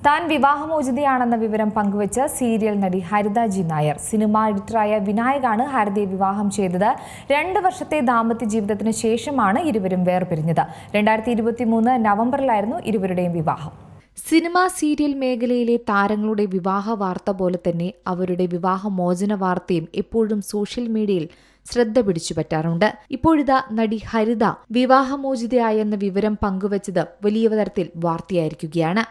താൻ വിവാഹമോചിതയാണെന്ന വിവരം പങ്കുവച്ച് സീരിയൽ നടി ഹരിത ജി നായർ. സിനിമാ എഡിറ്ററായ വിനായകാണ് ഹരിതയെ വിവാഹം ചെയ്തത്. 2 വർഷത്തെ ദാമ്പത്യ ജീവിതത്തിന് ശേഷമാണ് ഇരുവരും വേർപിരിഞ്ഞത്. 2023 നവംബറിലായിരുന്നു ഇരുവരുടെയും വിവാഹം. സിനിമ സീരിയൽ മേഖലയിലെ താരങ്ങളുടെ വിവാഹ വാർത്ത പോലെ തന്നെ അവരുടെ വിവാഹമോചന വാർത്തയും എപ്പോഴും സോഷ്യൽ മീഡിയയിൽ ശ്രദ്ധ പിടിച്ചുപറ്റാറുണ്ട്. ഇപ്പോഴിതാ നടി ഹരിത വിവാഹമോചിതയായെന്ന വിവരം പങ്കുവച്ചത് വലിയ തരത്തിൽ വാർത്തയായിരിക്കുകയാണ്.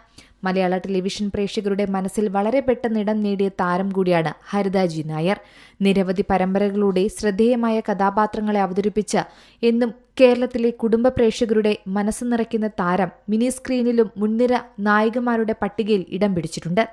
മലയാള ടെലിവിഷൻ പ്രേക്ഷകരുടെ മനസ്സിൽ വളരെ പെട്ടെന്ന് ഇടം നേടിയ താരം കൂടിയാണ് ഹരിത ജി നായർ. നിരവധി പരമ്പരകളുടെ ശ്രദ്ധേയമായ കഥാപാത്രങ്ങളെ അവതരിപ്പിച്ച് എന്നും കേരളത്തിലെ കുടുംബ പ്രേക്ഷകരുടെ മനസ്സ് നിറയ്ക്കുന്ന താരം മിനി സ്ക്രീനിലും മുൻനിര നായികമാരുടെ പട്ടികയിൽ ഇടം പിടിച്ചിട്ടുണ്ട്.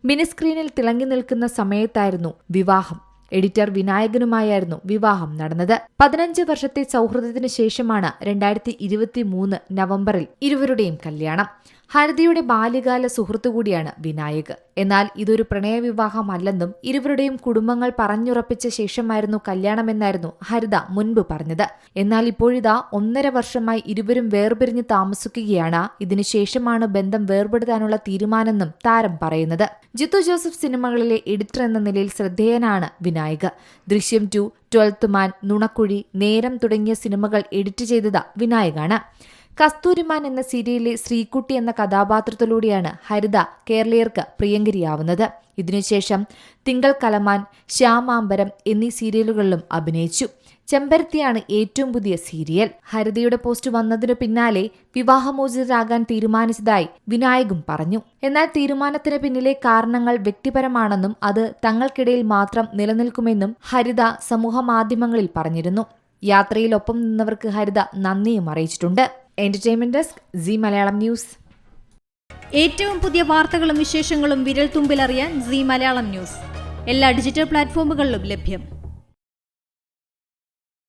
മിനി സ്ക്രീനിൽ തിളങ്ങി നിൽക്കുന്ന സമയത്തായിരുന്നു വിവാഹം. എഡിറ്റർ വിനായകനുമായായിരുന്നു വിവാഹം നടന്നത്. 15 വർഷത്തെ സൗഹൃദത്തിന് ശേഷമാണ് 2023 നവംബറിൽ ഇരുവരുടെയും കല്യാണം. ഹരിതയുടെ ബാല്യകാല സുഹൃത്തുകൂടിയാണ് വിനായക്. എന്നാൽ ഇതൊരു പ്രണയവിവാഹമല്ലെന്നും ഇരുവരുടെയും കുടുംബങ്ങൾ പറഞ്ഞുറപ്പിച്ച ശേഷമായിരുന്നു കല്യാണമെന്നായിരുന്നു ഹരിത മുൻപ് പറഞ്ഞത്. എന്നാൽ ഇപ്പോഴിതാ 1.5 വർഷമായി ഇരുവരും വേർപിരിഞ്ഞ് താമസിക്കുകയാണ്. ഇതിനുശേഷമാണ് ബന്ധം വേർപെടുത്താനുള്ള തീരുമാനമെന്നും താരം പറയുന്നത്. ജിത്തു ജോസഫ് സിനിമകളിലെ എഡിറ്റർ എന്ന നിലയിൽ ശ്രദ്ധേയനാണ് വിനായക്. ദൃശ്യം 2, 12th മാൻ, നുണക്കുഴി, നേരം തുടങ്ങിയ സിനിമകൾ എഡിറ്റ് ചെയ്തത് വിനായകാണ്. കസ്തൂരിമാൻ എന്ന സീരിയലിലെ ശ്രീകുട്ടി എന്ന കഥാപാത്രത്തിലൂടെയാണ് ഹരിത കേരളീയർക്ക് പ്രിയങ്കരിയാവുന്നത്. ഇതിനുശേഷം തിങ്കൾ കലമാൻ, ശ്യാമാംബരം എന്നീ സീരിയലുകളിലും അഭിനയിച്ചു. ചെമ്പരത്തിയാണ് ഏറ്റവും പുതിയ സീരിയൽ. ഹരിതയുടെ പോസ്റ്റ് വന്നതിനു പിന്നാലെ വിവാഹമോചിതരാകാൻ തീരുമാനിച്ചതായി വിനായകും പറഞ്ഞു. എന്നാൽ തീരുമാനത്തിന് പിന്നിലെ കാരണങ്ങൾ വ്യക്തിപരമാണെന്നും അത് തങ്ങൾക്കിടയിൽ മാത്രം നിലനിൽക്കുമെന്നും ഹരിത സമൂഹമാധ്യമങ്ങളിൽ പറഞ്ഞിരുന്നു. യാത്രയിൽ ഒപ്പം നിന്നവർക്ക് ഹരിത നന്ദിയും അറിയിച്ചിട്ടുണ്ട്. Entertainment desk, Zee Malayalam news. ഏറ്റവും പുതിയ വാർത്തകളും വിശേഷങ്ങളും വിരൽ തുമ്പിലറിയാൻ സീ മലയാളം ന്യൂസ് എല്ലാ ഡിജിറ്റൽ പ്ലാറ്റ്ഫോമുകളിലും ലഭ്യം.